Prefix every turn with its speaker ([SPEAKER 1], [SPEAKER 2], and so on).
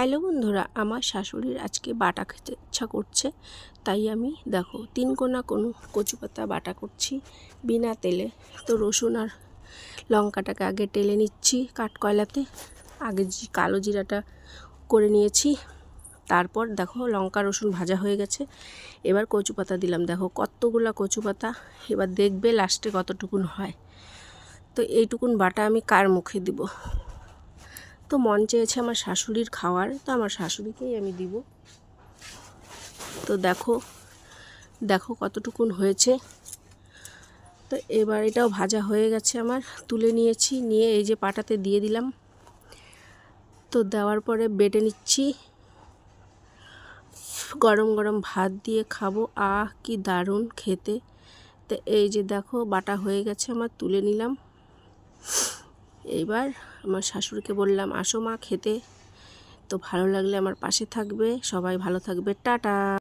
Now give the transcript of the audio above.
[SPEAKER 1] Hello বন্ধুরা, আমার শাশুড়ির আজকে বাটা খেতে ইচ্ছা করছে, তাই আমি দেখো 3 কোনা কোনো কচু পাতা বাটা করছি বিনা তেলে। তো রসুন আর লঙ্কাটাকে আগে টেলে নিচ্ছি কাঠকয়লাতে। আগে কালো জিরাটা করে নিয়েছি, তারপর দেখো লঙ্কা রসুন ভাজা হয়ে গেছে। এবার কচু পাতা দিলাম, দেখো কতগুলা কচু পাতা। এবার দেখবে লাস্টে কতটুকুন হয়। তো এইটুকুন বাটা আমি কার মুখে দিব? তো মন চেয়েছে আমার শাশুড়ির খাওয়ার, তো আমার শাশুড়িকেই আমি দিব। তো দেখো দেখো কতটুকুন হয়েছে। তো এবার এটাও ভাজা হয়ে গেছে, আমার তুলে নিয়েছি, নিয়ে এই যে পাটাতে দিয়ে দিলাম। তো দেওয়ার পরে বেটে নিচ্ছি। গরম গরম ভাত দিয়ে খাবো, কি দারুণ খেতে। তো এই যে দেখো বাটা হয়ে গেছে আমার, তুলে নিলাম। এইবার আমার শাশুড়িকে বললাম, আসো মা খেতে। তো ভালো লাগলে আমার পাশে থাকবে, সবাই ভালো থাকবে, টাটা।